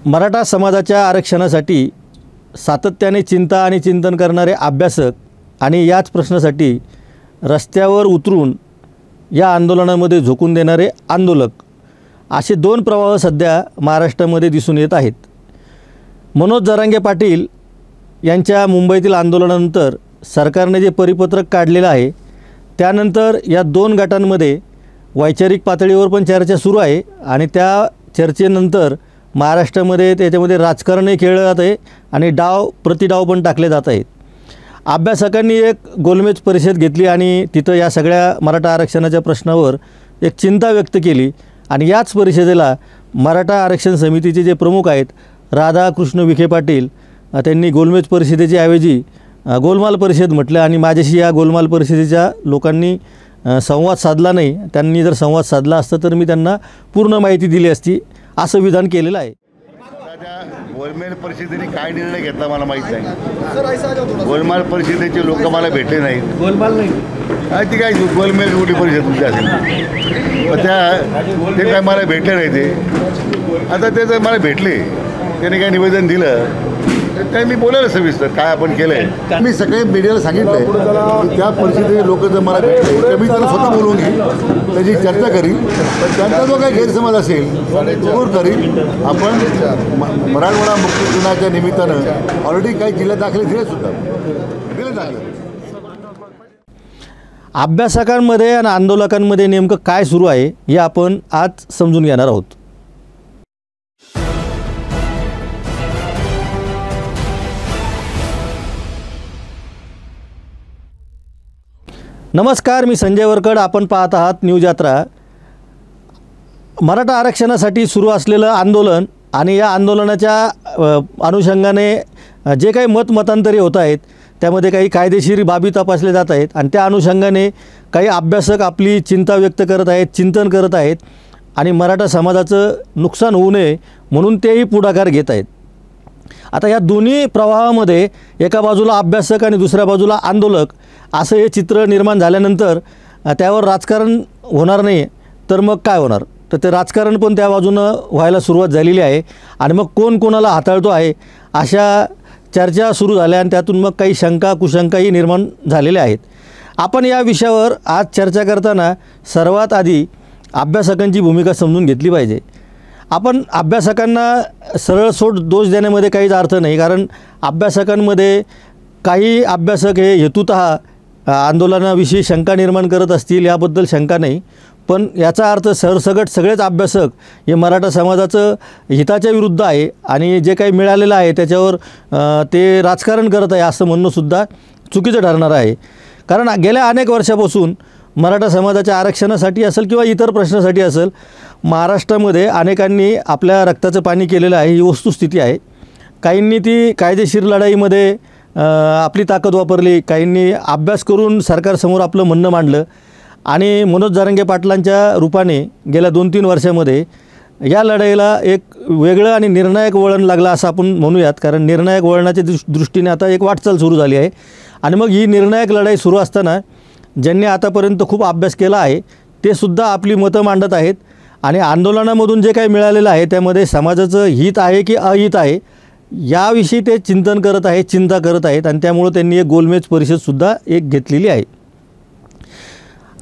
मराठा समाजाच्या आरक्षणासाठी सातत्याने चिंता आणि चिंतन करणारे अभ्यासक आणि याच प्रश्नासाठी रस्त्यावर उतरून या आंदोलनामध्ये झोकून देणारे आंदोलक असे दोन प्रवाह सध्या महाराष्ट्रामध्ये दिसून येत आहेत। मनोज जरांगे पाटील यांच्या मुंबईतील आंदोलनानंतर सरकारने जे परिपत्रक काढलेलं आहे त्यानंतर या दोन गटांमध्ये वैचारिक पातळीवर पण चर्चा सुरू आहे आणि त्या चर्चेनंतर महाराष्ट्रामध्ये त्याच्यामध्ये राजकारणही खेळलं जात आहे आणि प्रतिडाव पण टाकले जात आहेत। अभ्यासकांनी एक गोलमेज परिषद घेतली आणि तिथं या सगळ्या मराठा आरक्षणाच्या प्रश्नावर एक चिंता व्यक्त केली आणि याच परिषदेला मराठा आरक्षण समितीचे जे प्रमुख आहेत राधाकृष्ण विखे पाटील त्यांनी गोलमेज परिषदेच्या ऐवजी गोलमाल परिषद म्हटलं आणि माझ्याशी या गोलमाल परिषदेच्या लोकांनी संवाद साधला नाही। त्यांनी जर संवाद साधला असता तर मी त्यांना पूर्ण माहिती दिली असती असं विधान केलेलं आहे। गोलमेज परिषदेने काय निर्णय घेतला मला माहीत नाही। गोलमाल परिषदेचे लोक मला भेटले नाहीत। गोलमाल नाही ती काय गोलमेज मोठी परिषद तुमची असेल ते काय मला भेटले नाही। ते आता ते जर मला भेटले त्याने काय निवेदन दिलं तर मी बोलायला सविस्तर काय आपण केलं आहे। मी सगळे मीडियाला सांगितलं आहे की त्या परिस्थितीत लोक जर मला भेटले तर मी त्यांना स्वतः बोलवून घेईन, त्याची चर्चा करीन, पण त्यांचा जो काही गैरसमज असेल दूर करीन। आपण मराठवाडा मुक्ती दिनाच्या निमित्तानं ऑलरेडी काही जिल्हे दाखले दिलेसुद्धा दाखले। अभ्यासकांमध्ये आणि आंदोलकांमध्ये नेमकं काय सुरू आहे हे आपण आज समजून घेणार आहोत। नमस्कार, मी संजय वरकड। आपण पाहत आहात न्यूज यात्रा। मराठा आरक्षणासाठी सुरू असलेलं आंदोलन आणि या आंदोलनाच्या अनुषंगाने जे काही मतांतरे होत आहेत त्यामध्ये काही कायदेशीर बाबी तपासले जात आहेत आणि त्या अनुषंगाने काही अभ्यासक आपली चिंता व्यक्त करत आहेत, चिंतन करत आहेत आणि मराठा समाजाचं नुकसान होऊ नये म्हणून तेही पुढाकार घेत आहेत। आता या दोन्ही प्रवाहामध्ये एका बाजूला अभ्यासक आणि दुसऱ्या बाजूला आंदोलक असं हे चित्र निर्माण झाल्यानंतर त्यावर राजकारण होणार नाही तर मग काय होणार? तर ते राजकारण पण त्या बाजूनं व्हायला सुरुवात झालेली आहे आणि मग कोण कोणाला हाताळतो आहे अशा चर्चा सुरू झाल्या आणि त्यातून मग काही शंका कुशंकाही निर्माण झालेल्या आहेत। आपण या विषयावर आज चर्चा करताना सर्वात आधी अभ्यासकांची भूमिका समजून घेतली पाहिजे। आपण अभ्यासकांना सरळसोट दोष देण्यामध्ये काहीच अर्थ नाही, कारण अभ्यासकांमध्ये काही अभ्यासक हे हेतुतः आंदोलनाविषयी शंका निर्माण करत असतील याबद्दल शंका नाही, पण याचा अर्थ सरसकट सगळेच अभ्यासक हे मराठा समाजाचं हिताच्या विरुद्ध आहे आणि जे काही मिळालेलं आहे त्याच्यावर ते राजकारण करत आहे असं म्हणणंसुद्धा चुकीचं ठरणार आहे। कारण गेल्या अनेक वर्षापासून मराठा समाजाच्या आरक्षणासाठी असेल किंवा इतर प्रश्नासाठी असेल महाराष्ट्रामध्ये अनेकांनी आपल्या रक्ताचं पाणी केलेलं आहे, ही वस्तुस्थिती आहे। काहींनी ती कायदेशीर लढाईमध्ये आपली ताकद वापरली, काहींनी अभ्यास करून सरकारसमोर आपलं म्हणणं मांडलं आणि मनोज जरांगे पाटलांच्या रूपाने गेल्या 2-3 वर्षामध्ये या लढाईला एक वेगळं आणि निर्णायक वळण लागलं असं आपण म्हणूयात, कारण निर्णायक वळणाच्या दृष्टीने आता एक वाटचाल सुरू झाली आहे। आणि मग ही निर्णायक लढाई सुरू असताना ज्यांनी आतापर्यंत खूप अभ्यास केला आहे ते सुद्धा आपली मतं मांडत आहेत आणि आंदोलनामधून जे काही मिळालेलं आहे त्यामध्ये समाजाचं हित आहे की अहित आहे याविषयी ते चिंतन करत आहेत, चिंता करत आहेत आणि त्यामुळे त्यांनी एक गोलमेज परिषदसुद्धा एक घेतलेली आहे।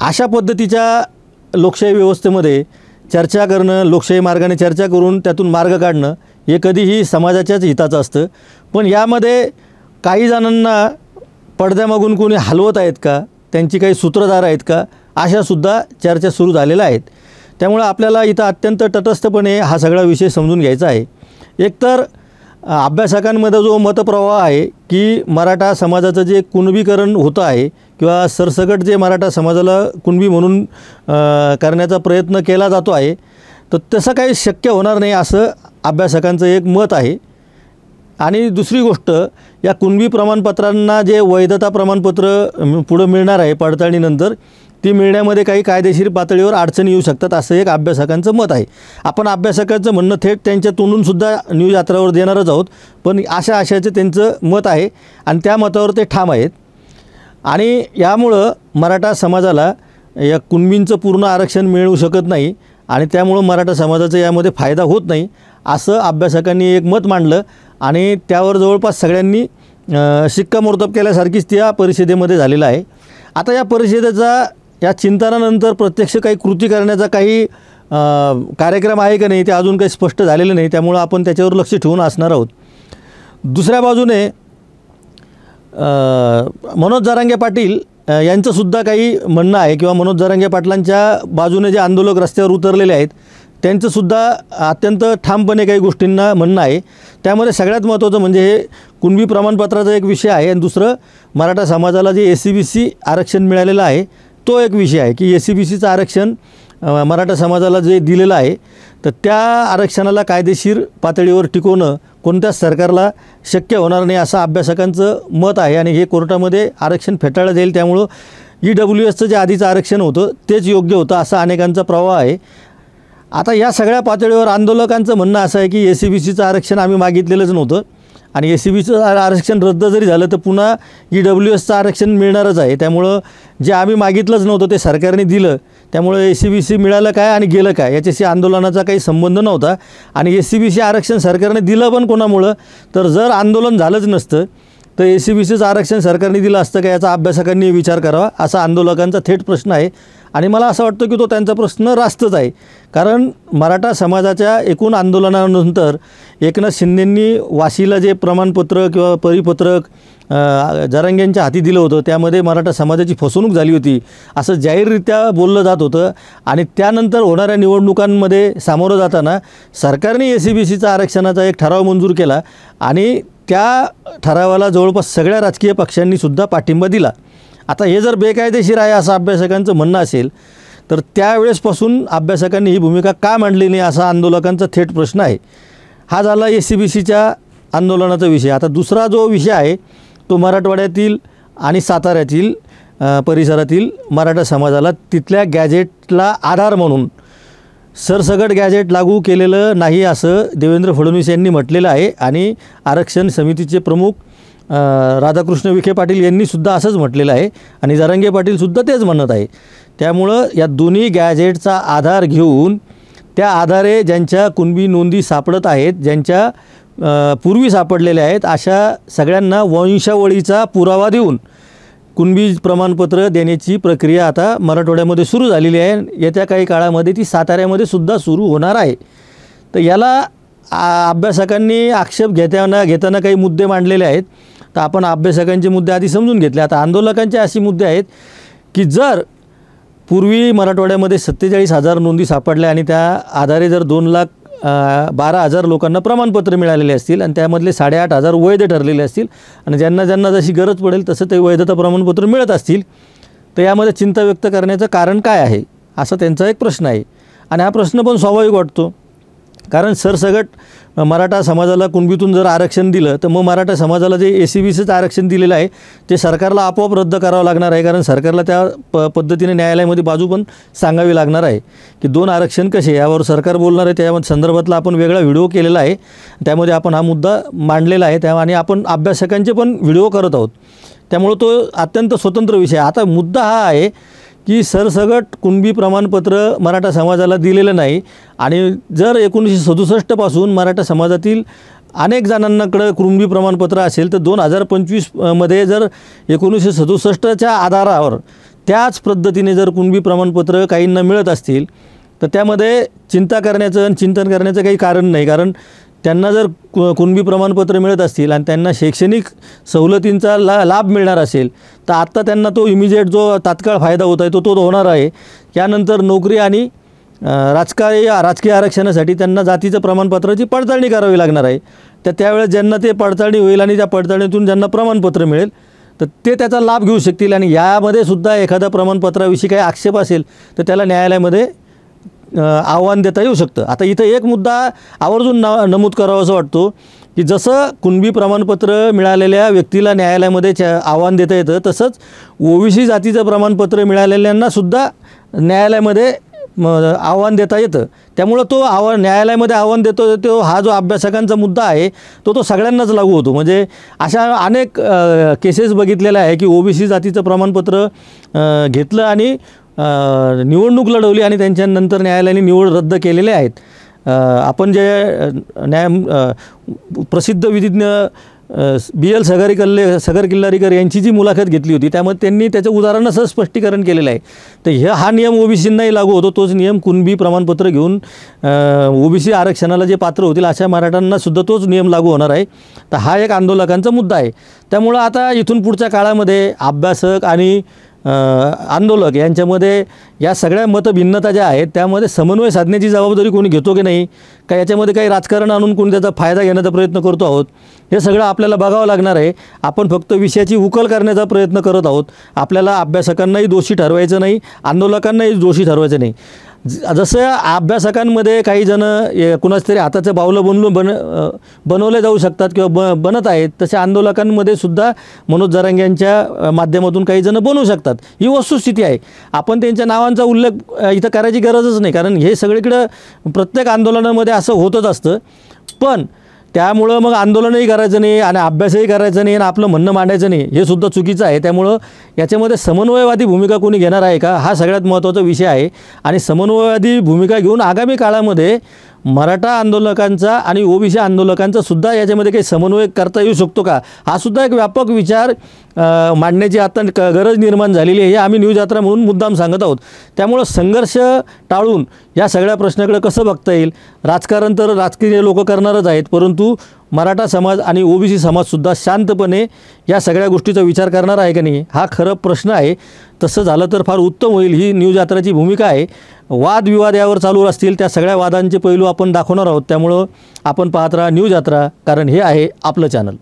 अशा पद्धतीच्या लोकशाही व्यवस्थेमध्ये चर्चा करणं, लोकशाही मार्गाने चर्चा करून त्यातून मार्ग काढणं हे कधीही समाजाच्याच हिताचं असतं। पण यामध्ये काही जणांना पडद्यामागून कोणी हलवत आहेत का, त्यांची काही सूत्रधार आहेत का, अशासुद्धा चर्चा सुरू झालेल्या आहेत। त्यामुळे आपल्याला इथं अत्यंत तटस्थपणे हा सगळा विषय समजून घ्यायचा आहे। एकतर अभ्यासकांमध्ये जो मतप्रवाह आहे की मराठा समाजाचं जे कुणबीकरण होतं आहे किंवा सरसकट जे मराठा समाजाला कुणबी म्हणून करण्याचा प्रयत्न केला जातो आहे, तर तसं काही शक्य होणार नाही असं अभ्यासकांचं एक मत आहे। आणि दुसरी गोष्ट, या कुणबी प्रमाणपत्रांना जे वैधता प्रमाणपत्र पुढं मिळणार आहे पडताळणीनंतर ती मिळण्यामध्ये काही कायदेशीर पातळीवर अडचणी येऊ शकतात असं एक अभ्यासकांचं मत आहे। आपण अभ्यासकांचं म्हणणं थेट त्यांच्या तोंडूनसुद्धा न्यूज यात्रावर देणारच आहोत, पण आशाचं त्यांचं मत आहे आणि त्या मतावर ते ठाम आहेत। आणि यामुळं मराठा समाजाला या कुणबींचं पूर्ण आरक्षण मिळू शकत नाही आणि त्यामुळं मराठा समाजाचा यामध्ये फायदा होत नाही असं अभ्यासकांनी एक मत मांडलं आणि त्यावर जवळपास सगळ्यांनी शिक्कामोर्तब केल्यासारखीच त्या परिषदेमध्ये झालेलं आहे. आता या परिषदेचा या चिंतनानंतर प्रत्यक्ष काही कृती करण्याचा काही कार्यक्रम आहे का नाही ते अजून काही स्पष्ट झालेलं नाही. त्यामुळं आपण त्याच्यावर लक्ष ठेवून असणार आहोत. दुसऱ्या बाजूने मनोज जरांगे पाटील यांचंसुद्धा काही म्हणणं आहे किंवा मनोज जरांगे पाटलांच्या बाजूने जे आंदोलक रस्त्यावर उतरलेले आहेत त्यांचंसुद्धा अत्यंत ठामपणे काही गोष्टींना म्हणणं आहे. त्यामध्ये सगळ्यात महत्त्वाचं म्हणजे हे कुणबी प्रमाणपत्राचा एक विषय आहे आणि दुसरं मराठा समाजाला जे SCBC आरक्षण मिळालेलं आहे तो एक विषय आहे की SCBCचं आरक्षण मराठा समाजाला जे दिलेलं आहे तर त्या आरक्षणाला कायदेशीर पातळीवर टिकवणं कोणत्याच सरकारला शक्य होणार नाही असं अभ्यासकांचं मत आहे आणि हे कोर्टामध्ये आरक्षण फेटाळलं जाईल. त्यामुळं EWSचं जे आधीचं आरक्षण होतं तेच योग्य होतं असा अनेकांचा प्रवाह आहे. आता या सगळ्या पातळीवर आंदोलकांचं म्हणणं असं आहे की SCBCचं आरक्षण आम्ही मागितलेलंच नव्हतं आणि SCBCचं आरक्षण रद्द जरी झालं तर पुन्हा EWSचं आरक्षण मिळणारच आहे. त्यामुळं जे आम्ही मागितलंच नव्हतं ते सरकारने दिलं. त्यामुळे SCBC मिळालं काय आणि गेलं काय याच्याशी आंदोलनाचा काही संबंध नव्हता. आणि SCBC आरक्षण सरकारने दिलं पण कोणामुळं तर जर आंदोलन झालंच नसतं तर SCBCचं आरक्षण सरकारने दिलं असतं का याचा अभ्यासकांनी विचार करावा असा आंदोलकांचा थेट प्रश्न आहे. आणि मला असं वाटतं की तो त्यांचा प्रश्न रास्तच आहे. कारण मराठा समाजाच्या एकूण आंदोलनानंतर एकनाथ शिंदेंनी वाशीला जे प्रमाणपत्र किंवा परिपत्रक जरांगेंच्या हाती दिलं होतं त्यामध्ये मराठा समाजाची फसवणूक झाली होती असं जाहीररित्या बोललं जात होतं. आणि त्यानंतर होणाऱ्या निवडणुकांमध्ये सामोरं जाताना सरकारने SCBCचा आरक्षणाचा एक ठराव मंजूर केला आणि त्या ठरावाला जवळपास सगळ्या राजकीय पक्षांनीसुद्धा पाठिंबा दिला. आता हे जर बेकायदेशीर आहे असं अभ्यासकांचं म्हणणं असेल तर त्यावेळेसपासून अभ्यासकांनी ही भूमिका का मांडली नाही असा आंदोलकांचा थेट प्रश्न आहे. हा झाला SCBCच्या आंदोलनाचा विषय. आता दुसरा जो विषय आहे तो मराठवाड्यातील आणि साताऱ्यातील परिसरातील मराठा समाजाला तिथल्या गॅजेटला आधार म्हणून सरसकट गॅजेट लागू केलेलं नाही असं देवेंद्र फडणवीस यांनी म्हटलेलं आहे. आणि आरक्षण समितीचे प्रमुख राधाकृष्ण विखे पाटील यांनीसुद्धा असंच म्हटलेलं आहे आणि जरांगे पाटीलसुद्धा तेच म्हणत आहे. त्यामुळं या दोन्ही गॅजेटचा आधार घेऊन त्या आधारे ज्यांच्या कुणबी नोंदी सापडत आहेत ज्यांच्या पूर्वी सापडलेल्या आहेत अशा सगळ्यांना वंशावळीचा पुरावा देऊन कुणबी प्रमाणपत्र देण्याची प्रक्रिया आता मराठवाड्यामध्ये सुरू झालेली आहे. येत्या काही काळामध्ये ती साताऱ्यामध्ये सुद्धा सुरू होणार आहे. तर याला अभ्यासकांनी आक्षेप घेताना काही मुद्दे मांडलेले आहेत. तर आपण अभ्यासकांचे मुद्दे आधी समजून घेतले. आता आंदोलकांचे असे मुद्दे आहेत की जर पूर्वी मराठवाड्यामध्ये 47,000 नोंदी सापडल्या आणि त्या आधारे जर 2,12,000 लोकांना प्रमाणपत्र मिळालेले असतील आणि त्यामधले 8,500 वैध ठरलेले असतील आणि ज्यांना ज्यांना जशी गरज पडेल तसं ते वैधता प्रमाणपत्र मिळत असतील तर यामध्ये चिंता व्यक्त करण्याचं कारण काय आहे असा त्यांचा एक प्रश्न आहे. आणि हा प्रश्न पण स्वाभाविक वाटतो कारण सरसगट मराठा समाजाला कुणबीतून जर आरक्षण दिलं तर मग मराठा समाजाला जे SCBCचं आरक्षण दिलेलं आहे ते सरकारला आपोआप रद्द करावं लागणार आहे. कारण सरकारला त्या पद्धतीने न्यायालयामध्ये बाजू पण सांगावी लागणार आहे की 2 आरक्षण कसे यावर सरकार बोलणार आहे. त्या संदर्भातला आपण वेगळा व्हिडिओ केलेला आहे. त्यामध्ये आपण हा मुद्दा मांडलेला आहे आणि आपण अभ्यासकांचे पण व्हिडिओ करत आहोत. त्यामुळं तो अत्यंत स्वतंत्र विषय. आता मुद्दा हा आहे की सरसगट कुणबी प्रमाणपत्र मराठा समाजाला दिलेलं नाही आणि जर 1967 पासून मराठा समाजातील अनेक जणांकडे कुणबी प्रमाणपत्र असेल तर 2025 मध्ये जर 1967च्या आधारावर त्याच पद्धतीने जर कुणबी प्रमाणपत्र काहींना मिळत असतील तर त्यामध्ये चिंता करण्याचं आणि चिंतन करण्याचं काही कारण नाही. कारण त्यांना जर कुणबी प्रमाणपत्र मिळत असतील आणि त्यांना शैक्षणिक सवलतींचा लाभ मिळणार असेल तर आत्ता त्यांना तो इमिजिएट जो तात्काळ फायदा होत आहे तो होणार आहे. त्यानंतर नोकरी आणि राजकीय आरक्षणासाठी त्यांना जातीचं प्रमाणपत्राची पडताळणी करावी लागणार आहे. तर त्यावेळेस ज्यांना ते पडताळणी होईल आणि त्या पडताळणीतून ज्यांना प्रमाणपत्र मिळेल तर ते त्याचा लाभ घेऊ शकतील. आणि यामध्ये सुद्धा एखाद्या प्रमाणपत्राविषयी काही आक्षेप असेल तर त्याला न्यायालयामध्ये आव्हान देता येऊ शकतं. आता इथं एक मुद्दा आवर्जून नमूद करावा असं वाटतो की जसं कुणबी प्रमाणपत्र मिळालेल्या व्यक्तीला न्यायालयामध्ये आव्हान देता येतं तसंच OBC जातीचं प्रमाणपत्र मिळालेल्यांनासुद्धा न्यायालयामध्ये आव्हान देता येतं. त्यामुळं तो न्यायालयामध्ये आव्हान देतो तो हा जो अभ्यासकांचा मुद्दा आहे तो सगळ्यांनाच लागू होतो. म्हणजे अशा अनेक केसेस बघितलेल्या आहे की OBC जातीचं प्रमाणपत्र घेतलं आणि निवडणूक लढवली आणि त्यांच्यानंतर न्यायालयाने निवड रद्द केलेले आहेत. आपण जे प्रसिद्ध विधिज्ञ BL सगर किल्लारीकर यांची जी मुलाखत घेतली होती त्यामध्ये त्यांनी त्याचं उदाहरणासह स्पष्टीकरण केलेलं आहे. तर हा नियम ओबीसींनाही लागू होतो. तोच नियम कुणबी प्रमाणपत्र घेऊन ओबीसी आरक्षणाला जे पात्र होतील अशा मराठ्यांना सुद्धा तोच नियम लागू होणार आहे. तर हा एक आंदोलकांचा मुद्दा आहे. त्यामुळं आता इथून पुढच्या काळामध्ये अभ्यासक आणि आंदोलक यांच्यामध्ये या सगळ्या मतभिन्नता ज्या आहेत त्यामध्ये समन्वय साधण्याची जबाबदारी कोणी घेतो की नाही, का याच्यामध्ये काही राजकारण आणून कोणी त्याचा फायदा घेण्याचा प्रयत्न करतो आहोत, हे सगळं आपल्याला बघावं लागणार आहे. आपण फक्त विषयाची उकल करण्याचा प्रयत्न करत आहोत. आपल्याला अभ्यासकांनाही दोषी ठरवायचं नाही, आंदोलकांनाही दोषी ठरवायचं नाही. जसं अभ्यासकांमध्ये काही जण कुणाच तरी हाताचं बावलं बनवले जाऊ शकतात किंवा बनत आहेत, तसे आंदोलकांमध्ये सुद्धा मनोज जरांगे यांच्या माध्यमातून काही जण बनवू शकतात. ही वस्तुस्थिती आहे. आपण त्यांच्या नावांचा उल्लेख इथं करायची गरजच नाही, कारण हे सगळीकडं प्रत्येक आंदोलनामध्ये असं होतच असतं. पण त्यामुळं मग आंदोलनही करायचं नाही आणि अभ्यासही करायचं नाही आणि आपलं म्हणणं मांडायचं नाही, हे सुद्धा चुकीचं आहे. त्यामुळं याच्यामध्ये समन्वयवादी भूमिका कोणी घेणार आहे का, हा सगळ्यात महत्त्वाचा विषय आहे. आणि समन्वयवादी भूमिका घेऊन आगामी काळामध्ये मराठा आंदोलकांचा आणि ओबीसी आंदोलकांचा सुद्धा याच्यामध्ये काही समन्वय करता येऊ शकतो का, हा सुद्धा एक व्यापक विचार मांडण्याची आता गरज निर्माण झालेली आहे. हे आम्ही न्यूज यात्रा म्हणून मुद्दाम सांगत आहोत. त्यामुळं संघर्ष टाळून या सगळ्या प्रश्नाकडे कसं बघता येईल, राजकारण तर राजकीय लोक करणारच आहेत, परंतु मराठा समाज आणि ओबीसी समाजसुद्धा शांतपणे या सगळ्या गोष्टीचा विचार करणार आहे का नाही, हा खरं प्रश्न आहे. तसं झालं तर फार उत्तम होईल. ही न्यूज यात्राची भूमिका आहे. वादविवाद यावर चालू असतील, त्या सगळ्या वादांचे पैलू आपण दाखवणार आहोत. त्यामुळं आपण पाहत राहा न्यूज यात्रा, कारण हे आहे आपलं चॅनल.